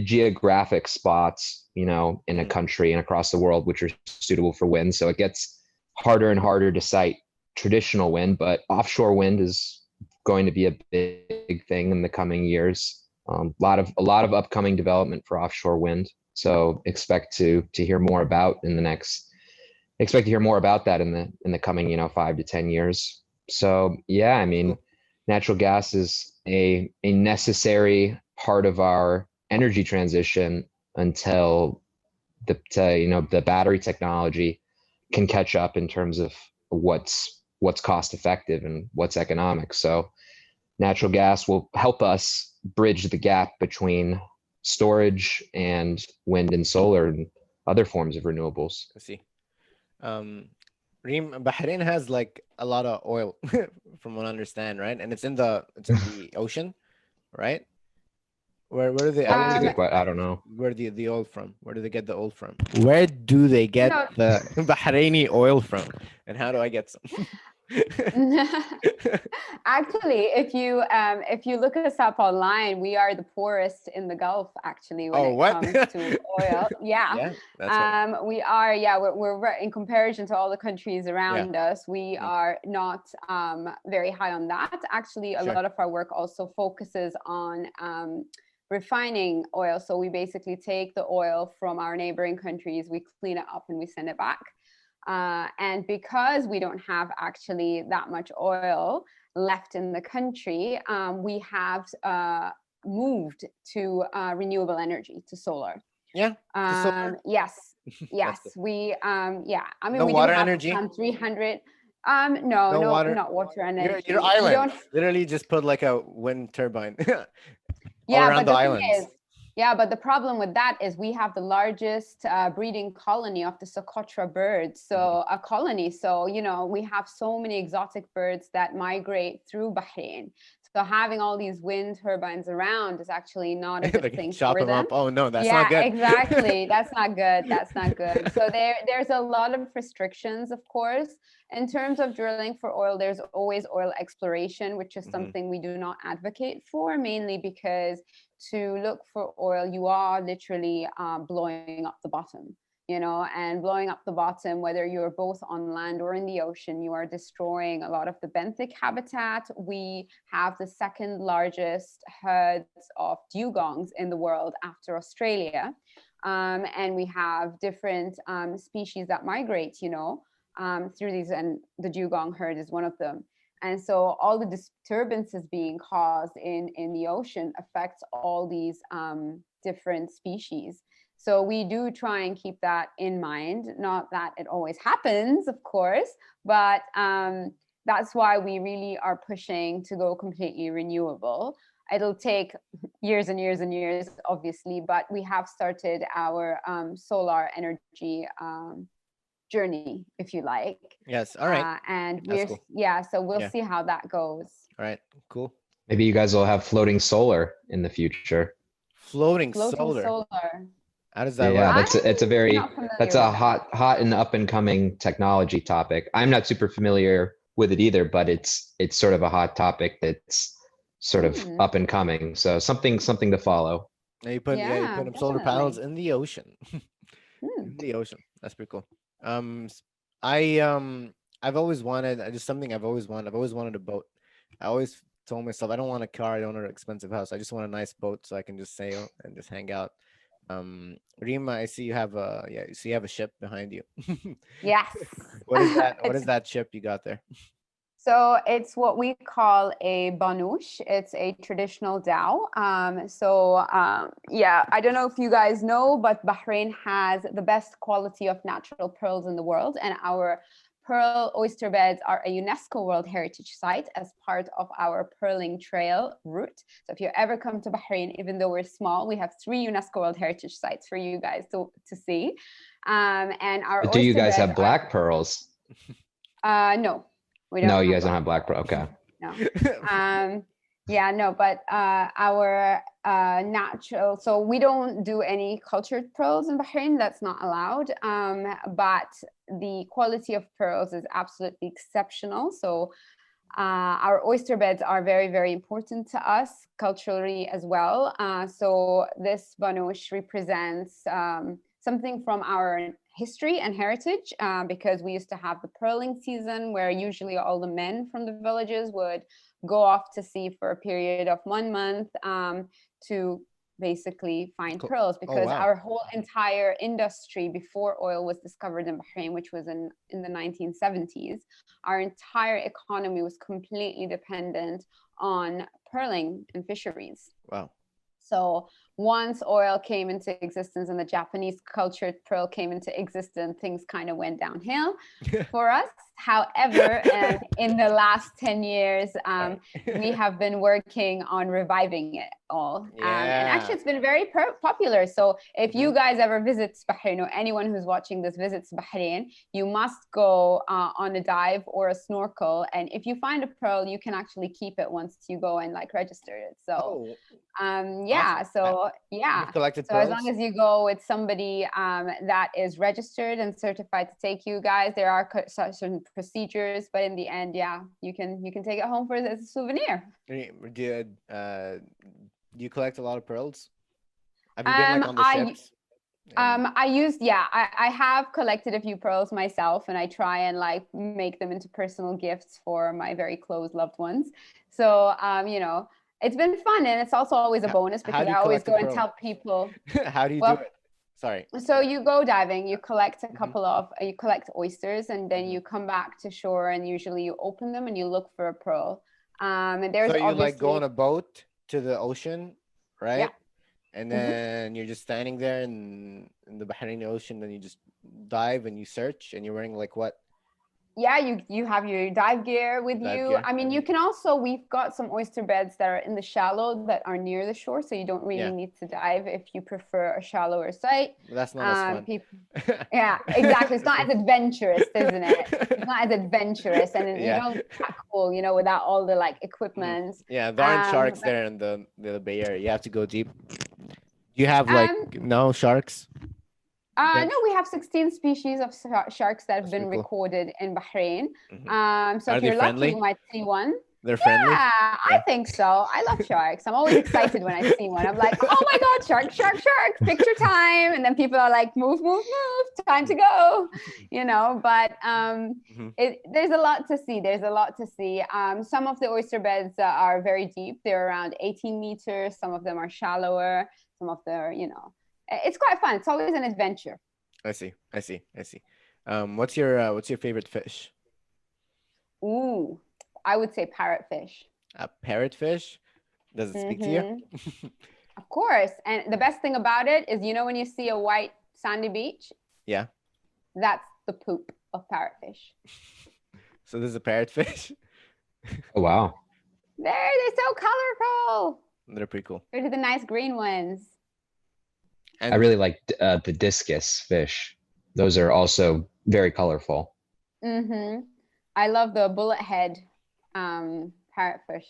[SPEAKER 3] geographic spots, in a country and across the world which are suitable for wind. So it gets harder and harder to cite traditional wind, but offshore wind is going to be a big thing in the coming years. A lot of upcoming development for offshore wind. So expect to hear more about that in the coming 5 to 10 years. So yeah, I mean, natural gas is a necessary part of our energy transition until the battery technology can catch up in terms of what's cost effective and what's economic. So natural gas will help us bridge the gap between storage and wind and solar and other forms of renewables.
[SPEAKER 1] I see. Reem, Bahrain has like a lot of oil, from what I understand, right? And it's in the ocean, right? Where do they?
[SPEAKER 3] I don't know.
[SPEAKER 1] Where the oil from? Where do they get the oil from? Where do they get the Bahraini oil from? And how do I get some?
[SPEAKER 2] Actually, if you look us up online, we are the poorest in the Gulf. Actually, when it comes to oil, yeah, that's we are. Yeah, we're in comparison to all the countries around us, we are not very high on that. Actually, a lot of our work also focuses on refining oil. So we basically take the oil from our neighboring countries, we clean it up, and we send it back. And because we don't have actually that much oil left in the country, we have moved to renewable energy, to solar.
[SPEAKER 1] Yeah. Solar?
[SPEAKER 2] Yes. Yes. We I mean,
[SPEAKER 1] no
[SPEAKER 2] we
[SPEAKER 1] water
[SPEAKER 2] do have
[SPEAKER 1] energy.
[SPEAKER 2] 300. No,
[SPEAKER 1] water.
[SPEAKER 2] not water energy.
[SPEAKER 1] Your island literally just put like a wind turbine all
[SPEAKER 2] yeah,
[SPEAKER 1] around
[SPEAKER 2] but
[SPEAKER 1] the islands.
[SPEAKER 2] Yeah, but the problem with that is we have the largest breeding colony of the Socotra birds. So a colony. So, we have so many exotic birds that migrate through Bahrain. So having all these wind turbines around is actually not a good thing
[SPEAKER 1] chop
[SPEAKER 2] for them.
[SPEAKER 1] Up. Oh no, that's not good.
[SPEAKER 2] Exactly. That's not good. That's not good. So there's a lot of restrictions, of course. In terms of drilling for oil, there's always oil exploration, which is something we do not advocate for, mainly because to look for oil, you are literally blowing up the bottom, and blowing up the bottom, whether you're both on land or in the ocean, you are destroying a lot of the benthic habitat. We have the second largest herds of dugongs in the world after Australia. And we have different species that migrate, through these, and the dugong herd is one of them. And so all the disturbances being caused in the ocean affects all these different species. So we do try and keep that in mind. Not that it always happens, of course, but that's why we really are pushing to go completely renewable. It'll take years and years and years, obviously, but we have started our solar energy journey, if you like.
[SPEAKER 1] Yes. All right.
[SPEAKER 2] And
[SPEAKER 1] cool.
[SPEAKER 2] So we'll see how that goes.
[SPEAKER 1] All right. Cool.
[SPEAKER 3] Maybe you guys will have floating solar in the future.
[SPEAKER 1] Floating solar. How does that work?
[SPEAKER 3] That's a hot and up and coming technology topic. I'm not super familiar with it either, but it's sort of a hot topic that's sort of up and coming. So something to follow.
[SPEAKER 1] Yeah, you put them solar panels in the ocean. In the ocean. That's pretty cool. I've always wanted I've always wanted a boat. I always told myself I don't want a car, I don't want an expensive house. I just want a nice boat so I can just sail and just hang out. Rima, I see you have a ship behind you.
[SPEAKER 2] Yes.
[SPEAKER 1] What is that? What is that ship you got there?
[SPEAKER 2] So it's what we call a banouche. It's a traditional dhow. I don't know if you guys know, but Bahrain has the best quality of natural pearls in the world, and our pearl oyster beds are a UNESCO World Heritage Site as part of our Pearling Trail route. So if you ever come to Bahrain, even though we're small, we have 3 UNESCO World Heritage Sites for you guys to see. And our
[SPEAKER 3] But do you
[SPEAKER 2] oyster
[SPEAKER 3] guys have
[SPEAKER 2] beds
[SPEAKER 3] black pearls?
[SPEAKER 2] no, we don't.
[SPEAKER 3] No,
[SPEAKER 2] have
[SPEAKER 3] you guys don't
[SPEAKER 2] black
[SPEAKER 3] have black pearl. Okay.
[SPEAKER 2] No. Yeah, no, but our natural, so we don't do any cultured pearls in Bahrain. That's not allowed. But the quality of pearls is absolutely exceptional. So our oyster beds are very, very important to us culturally as well. So this banouche represents something from our history and heritage, because we used to have the pearling season where usually all the men from the villages would go off to sea for a period of 1 month to basically find pearls, because
[SPEAKER 1] wow.
[SPEAKER 2] our whole entire industry before oil was discovered in Bahrain, which was in the 1970s, our entire economy was completely dependent on pearling and fisheries.
[SPEAKER 1] Wow.
[SPEAKER 2] So once oil came into existence and the Japanese cultured pearl came into existence, things kind of went downhill for us. However, in the last 10 years, we have been working on reviving it all. And actually, it's been very popular. So if you guys ever visit Bahrain, or anyone who's watching this visits Bahrain, you must go on a dive or a snorkel. And if you find a pearl, you can actually keep it once you go and like register it. So yeah,
[SPEAKER 1] awesome.
[SPEAKER 2] so yeah.
[SPEAKER 1] You've collected
[SPEAKER 2] So
[SPEAKER 1] pearls?
[SPEAKER 2] as long as you go with somebody that is registered and certified to take you guys, there are certain procedures, but in the end, yeah, you can take it home for as a souvenir.
[SPEAKER 1] Do you collect a lot of pearls? Have you been like on the ships?
[SPEAKER 2] I have collected a few pearls myself, and I try and like make them into personal gifts for my very close loved ones. So you know, it's been fun, and it's also always a bonus because I always go and tell people.
[SPEAKER 1] How do you do it? Sorry.
[SPEAKER 2] So you go diving, you collect a couple of, you collect oysters, and then you come back to shore, and usually you open them and you look for a pearl. And there's
[SPEAKER 1] so you like go on a boat to the ocean, right?
[SPEAKER 2] Yeah.
[SPEAKER 1] And then you're just standing there in the Bahraini Ocean, and you just dive and you search, and you're wearing like what?
[SPEAKER 2] Yeah, you have your dive gear with you. I mean, you can also, we've got some oyster beds that are in the shallow that are near the shore, so you don't really need to dive if you prefer a shallower site.
[SPEAKER 1] Well, that's not as fun.
[SPEAKER 2] Yeah, exactly. It's not as adventurous, isn't it? It's not as adventurous, and you don't tackle, you know, without all the like equipment.
[SPEAKER 1] Yeah, there aren't sharks there in the Bay Area. You have to go deep. Do you have like no sharks?
[SPEAKER 2] No, we have 16 species of sharks that have been recorded in Bahrain. So if you're lucky, you might see one.
[SPEAKER 1] They're friendly?
[SPEAKER 2] Yeah, I think so. I love sharks. I'm always excited when I see one. I'm like, oh my God, shark, picture time. And then people are like, move, time to go, you know, but there's a lot to see. Some of the oyster beds are very deep. They're around 18 meters. Some of them are shallower. Some of them are, you know, it's quite fun. It's always an adventure.
[SPEAKER 1] I see. What's your favorite fish?
[SPEAKER 2] Ooh, I would say parrotfish.
[SPEAKER 1] A parrotfish? Does it speak to you?
[SPEAKER 2] Of course. And the best thing about it is, you know, when you see a white sandy beach?
[SPEAKER 1] Yeah.
[SPEAKER 2] That's the poop of parrotfish.
[SPEAKER 1] So this is a parrotfish?
[SPEAKER 3] Oh, wow.
[SPEAKER 2] They're so colorful.
[SPEAKER 1] They're pretty cool.
[SPEAKER 2] They're the nice green ones.
[SPEAKER 3] I really like the discus fish. Those are also very colorful.
[SPEAKER 2] I love the bullet head parrotfish.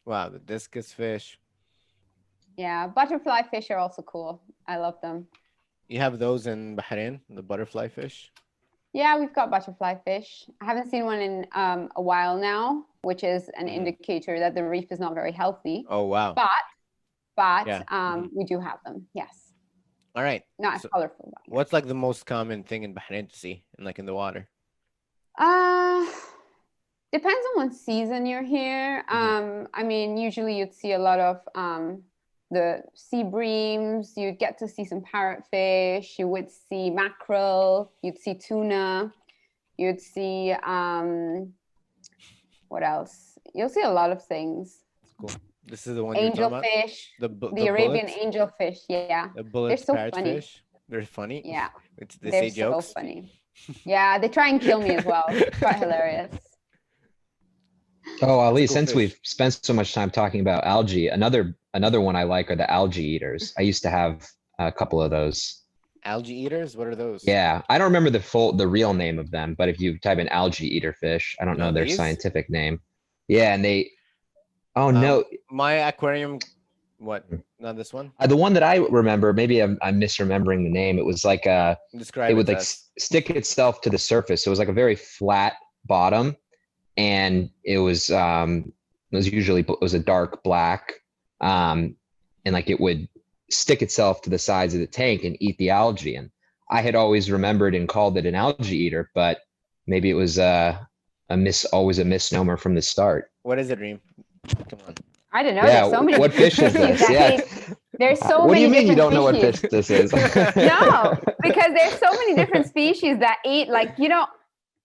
[SPEAKER 1] Wow, the discus fish.
[SPEAKER 2] Yeah, butterfly fish are also cool. I love them.
[SPEAKER 1] You have those in Bahrain, the butterfly fish?
[SPEAKER 2] Yeah, we've got butterfly fish. I haven't seen one in a while now, which is an indicator that the reef is not very healthy.
[SPEAKER 1] Oh, wow.
[SPEAKER 2] But we do have them, yes.
[SPEAKER 1] All right.
[SPEAKER 2] Not as colorful. But,
[SPEAKER 1] what's like the most common thing in Bahrain to see, in the water?
[SPEAKER 2] Depends on what season you're here. I mean, usually you'd see a lot of the sea breams. You'd get to see some parrotfish. You would see mackerel. You'd see tuna. You'd see what else? You'll see a lot of things.
[SPEAKER 1] That's cool. This is the one
[SPEAKER 2] angelfish. The Arabian angelfish. Yeah.
[SPEAKER 1] The bullet
[SPEAKER 2] They're so
[SPEAKER 1] parrotfish.
[SPEAKER 2] funny.
[SPEAKER 1] They're funny.
[SPEAKER 2] Yeah.
[SPEAKER 1] They say jokes.
[SPEAKER 2] So funny. Yeah, they try and kill me as well. It's quite hilarious.
[SPEAKER 3] Oh,
[SPEAKER 1] That's a
[SPEAKER 3] Ali,
[SPEAKER 1] cool
[SPEAKER 3] since
[SPEAKER 1] fish.
[SPEAKER 3] we've spent so much time talking about algae, another one I like are the algae eaters. I used to have a couple of those.
[SPEAKER 1] Algae eaters? What are those?
[SPEAKER 3] Yeah, I don't remember the real name of them, but if you type in algae eater fish, I don't
[SPEAKER 1] No,
[SPEAKER 3] know their
[SPEAKER 1] these?
[SPEAKER 3] scientific name. Yeah, and oh
[SPEAKER 1] Um,
[SPEAKER 3] no,
[SPEAKER 1] my aquarium, what? Not this one?
[SPEAKER 3] the one that I remember, maybe I'm misremembering the name. It was like it
[SPEAKER 1] Describe it
[SPEAKER 3] would
[SPEAKER 1] to
[SPEAKER 3] like
[SPEAKER 1] us.
[SPEAKER 3] stick itself to the surface. So it was like a very flat bottom, and it was a dark black, and like it would stick itself to the sides of the tank and eat the algae. And I had always remembered and called it an algae eater, but maybe it was always a misnomer from the start.
[SPEAKER 1] What is it, Reem? Come on.
[SPEAKER 2] I don't know.
[SPEAKER 3] Yeah,
[SPEAKER 2] There's so many
[SPEAKER 3] what
[SPEAKER 2] different
[SPEAKER 3] fish is
[SPEAKER 2] species
[SPEAKER 3] this?
[SPEAKER 2] that
[SPEAKER 3] Yeah.
[SPEAKER 2] eat. There's so
[SPEAKER 3] What do you
[SPEAKER 2] many
[SPEAKER 3] mean you
[SPEAKER 2] different
[SPEAKER 3] don't know what
[SPEAKER 2] species.
[SPEAKER 3] fish this is?
[SPEAKER 2] No, because there's so many different species that eat, like,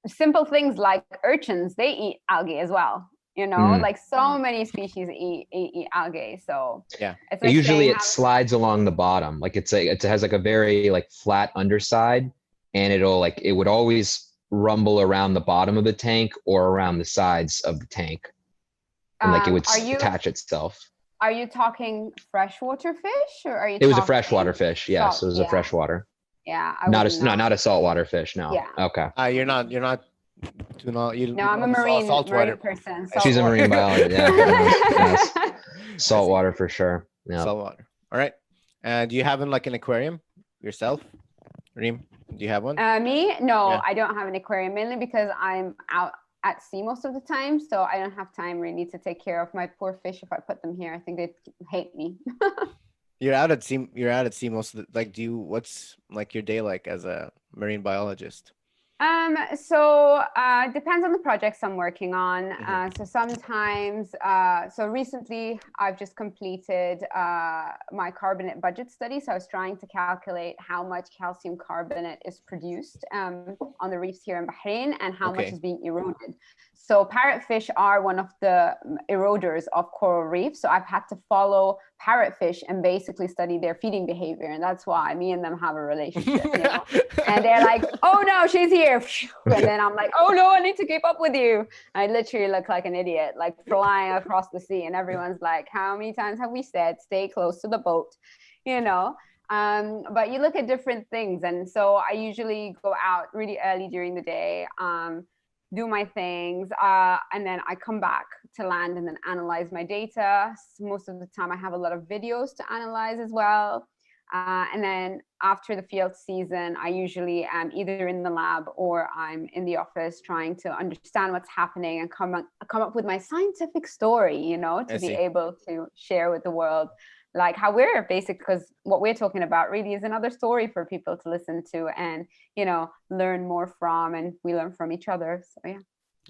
[SPEAKER 2] simple things like urchins, they eat algae as well. Like so many species eat algae. So
[SPEAKER 1] Yeah.
[SPEAKER 2] it's like
[SPEAKER 3] Usually
[SPEAKER 2] saying
[SPEAKER 3] it slides along the bottom. Like it has like a very like flat underside, and it would always rumble around the bottom of the tank or around the sides of the tank, and like it would attach itself.
[SPEAKER 2] Are you talking freshwater fish, or are you
[SPEAKER 3] It was a
[SPEAKER 2] talking
[SPEAKER 3] freshwater fish. Yes,
[SPEAKER 2] salt?
[SPEAKER 3] it was a
[SPEAKER 2] Yeah,
[SPEAKER 3] freshwater.
[SPEAKER 2] yeah. I
[SPEAKER 3] Not
[SPEAKER 2] wouldn't
[SPEAKER 3] a no,
[SPEAKER 2] know.
[SPEAKER 3] not a saltwater fish. No.
[SPEAKER 2] Yeah.
[SPEAKER 3] Okay.
[SPEAKER 1] You're not you
[SPEAKER 2] No, I'm a
[SPEAKER 1] love
[SPEAKER 2] marine person.
[SPEAKER 3] She's a marine biologist. Yeah. Yes. Saltwater for sure. Yeah.
[SPEAKER 1] Saltwater. All right. Do you have like an aquarium yourself, Reem? Do you have one?
[SPEAKER 2] Me? No,
[SPEAKER 1] Yeah.
[SPEAKER 2] I don't have an aquarium, mainly because I'm out at sea most of the time, so I don't have time really to take care of my poor fish. If I put them here, I think they'd hate me.
[SPEAKER 1] You're out at sea. You're out at sea most of the like. What's like your day like as a marine biologist?
[SPEAKER 2] So depends on the projects I'm working on. So sometimes, so recently I've just completed my carbonate budget study. So I was trying to calculate how much calcium carbonate is produced on the reefs here in Bahrain and how much is being eroded. So parrotfish are one of the eroders of coral reefs. So I've had to follow parrotfish and basically study their feeding behavior. And that's why me and them have a relationship, And they're like, oh no, she's here. And then I'm like, oh no, I need to keep up with you. I literally look like an idiot, like flying across the sea. And everyone's like, how many times have we said, stay close to the boat, But you look at different things. And so I usually go out really early during the day, do my things, and then I come back to land and then analyze my data. So most of the time I have a lot of videos to analyze as well. And then after the field season, I usually am either in the lab or I'm in the office trying to understand what's happening and come up with my scientific story, to be able to share with the world, like how we're basic, because what we're talking about really is another story for people to listen to and, learn more from, and we learn from each other. So, yeah.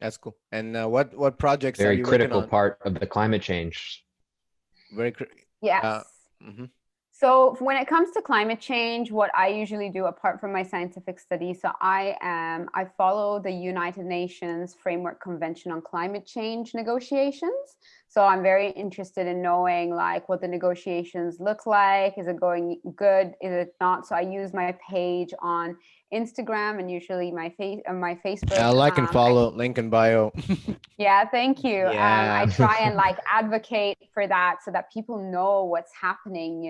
[SPEAKER 1] That's cool. And what projects are
[SPEAKER 3] Very
[SPEAKER 1] you
[SPEAKER 3] critical
[SPEAKER 1] working on?
[SPEAKER 3] part of the climate change.
[SPEAKER 2] Yes. So when it comes to climate change, what I usually do, apart from my scientific study, so I follow the United Nations Framework Convention on Climate Change negotiations. So I'm very interested in knowing like what the negotiations look like. Is it going good? Is it not? So I use my page on Instagram and usually my Facebook.
[SPEAKER 1] Yeah, like and follow, link in bio.
[SPEAKER 2] Yeah, thank you.
[SPEAKER 1] Yeah.
[SPEAKER 2] I try and like advocate for that so that people know what's happening,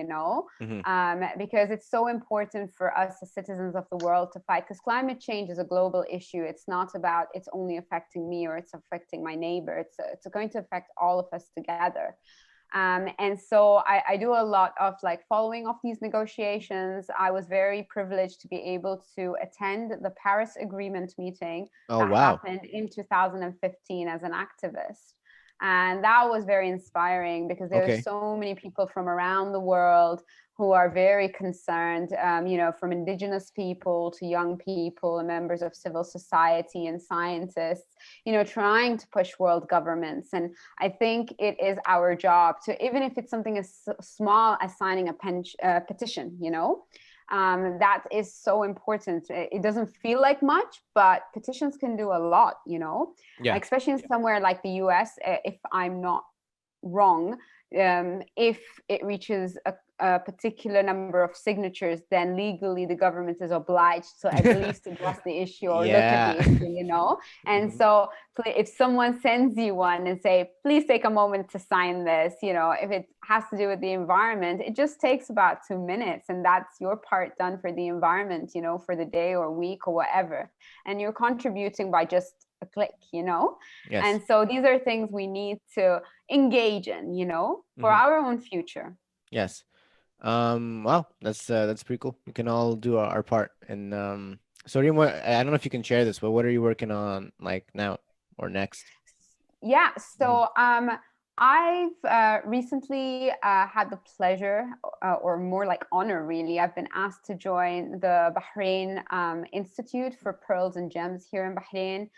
[SPEAKER 2] because it's so important for us as citizens of the world to fight, because climate change is a global issue. It's not about it's only affecting me or it's affecting my neighbor. It's going to affect all of us together. And so I do a lot of like following of these negotiations. I was very privileged to be able to attend the Paris Agreement meeting that happened in 2015 as an activist. And that was very inspiring because there were so many people from around the world who are very concerned, from indigenous people to young people and members of civil society and scientists, trying to push world governments. And I think it is our job to, even if it's something as small as signing a petition, that is so important. It doesn't feel like much, but petitions can do a lot, especially in somewhere like the US, if I'm not wrong, if it reaches a particular number of signatures, then legally the government is obliged to at least address the issue or look at the issue, you know. And so if someone sends you one and say, please take a moment to sign this, you know, if it has to do with the environment, it just takes about 2 minutes, and that's your part done for the environment, you know, for the day or week or whatever. And you're contributing by just a click, you know.
[SPEAKER 1] Yes.
[SPEAKER 2] And so these are things we need to engage in, you know, for our own future.
[SPEAKER 1] Yes. Well, that's pretty cool. We can all do our part. And so Reem, I don't know if you can share this, but what are you working on like now or next?
[SPEAKER 2] Yeah, so I've recently had the pleasure, or more like honor really, I've been asked to join the Bahrain Institute for Pearls and Gems here in Bahrain.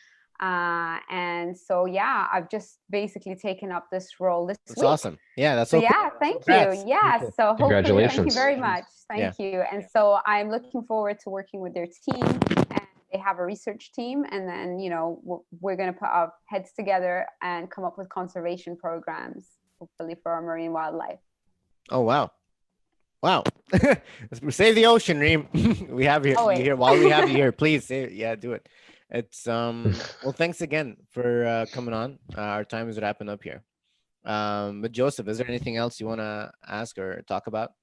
[SPEAKER 2] And so, yeah, I've just basically taken up this role this week.
[SPEAKER 1] That's awesome. Yeah, that's
[SPEAKER 2] so
[SPEAKER 1] so cool.
[SPEAKER 2] yeah, thank
[SPEAKER 1] Congrats.
[SPEAKER 2] you. Yeah,
[SPEAKER 1] Cool.
[SPEAKER 2] so hopefully, thank
[SPEAKER 3] Congratulations.
[SPEAKER 2] you very much. Thank you. And so I'm looking forward to working with their team, and they have a research team, and then, you know, we're going to put our heads together and come up with conservation programs, hopefully for our marine wildlife.
[SPEAKER 1] Oh, wow. Wow. Save the ocean, Reem. We have you here. While we have you here, please save, do it. It's well, thanks again for coming on. Our time is wrapping up here. But Joseph, is there anything else you want to ask or talk about?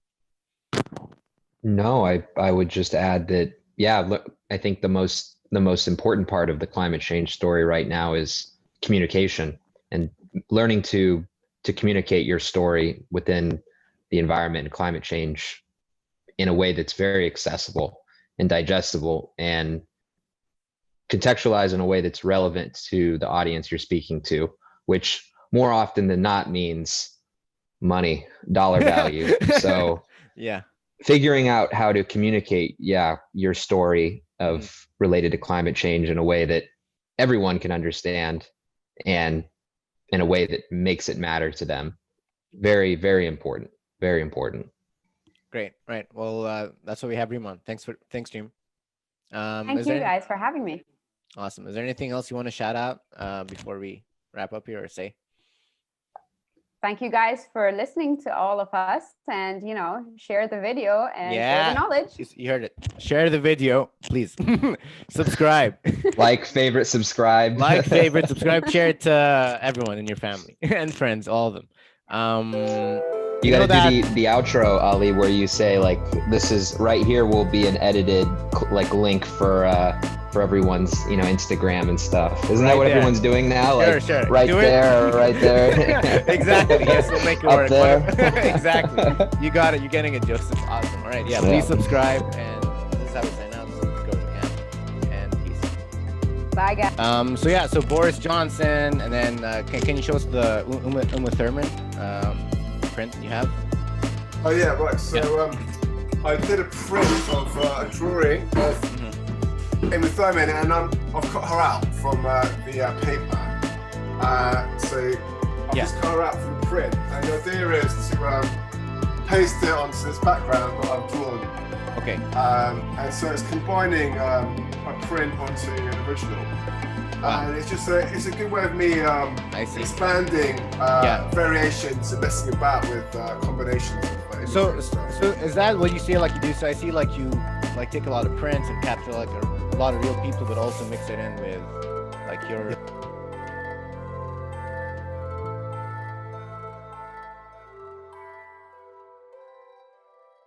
[SPEAKER 3] No, I would just add that, yeah, look, I think the most important part of the climate change story right now is communication, and learning to communicate your story within the environment and climate change in a way that's very accessible and digestible, and contextualize in a way that's relevant to the audience you're speaking to, which more often than not means money, dollar value. So
[SPEAKER 1] yeah,
[SPEAKER 3] figuring out how to communicate, your story of related to climate change in a way that everyone can understand, and in a way that makes it matter to them. Very, very important. Very important.
[SPEAKER 1] Great. Right. Well, that's what we have, Reem on. Thanks, Reem.
[SPEAKER 2] Thank you guys for having me.
[SPEAKER 1] Awesome. Is there anything else you want to shout out before we wrap up here or say?
[SPEAKER 2] Thank you guys for listening to all of us, and, you know, share the video and share the knowledge.
[SPEAKER 1] You heard it. Share the video, please. Subscribe.
[SPEAKER 3] Like, favorite, subscribe.
[SPEAKER 1] Like, favorite, subscribe, share it to everyone in your family and friends, all of them.
[SPEAKER 3] You gotta do the outro, Ali, where you say, like, this is right here will be an edited like link for everyone's, you know, Instagram and stuff. Isn't that what everyone's doing now? Like,
[SPEAKER 1] sure.
[SPEAKER 3] Right there, right there.
[SPEAKER 1] Exactly. Yes, we'll make it
[SPEAKER 3] Up
[SPEAKER 1] work.
[SPEAKER 3] there.
[SPEAKER 1] Exactly. You got it. You're getting it, Joseph. Awesome. All right. Yeah. Please subscribe, and this is how we sign out. So let's go to Cam, and peace.
[SPEAKER 2] Bye, guys.
[SPEAKER 1] So Boris Johnson, and then can you show us the Uma Thurman print you have?
[SPEAKER 4] Oh yeah, right. So I did a print of a drawing of Uma Thurman, and I've cut her out from the paper. So I've just cut her out from the print, and the idea is to paste it onto this background that I've drawn.
[SPEAKER 1] Okay.
[SPEAKER 4] And so it's combining a print onto an original. And it's just it's a good way of me expanding variations and messing about with combinations of
[SPEAKER 1] so is that what you see like you do? So I see like you like take a lot of prints and capture like a lot of real people, but also mix it in with like your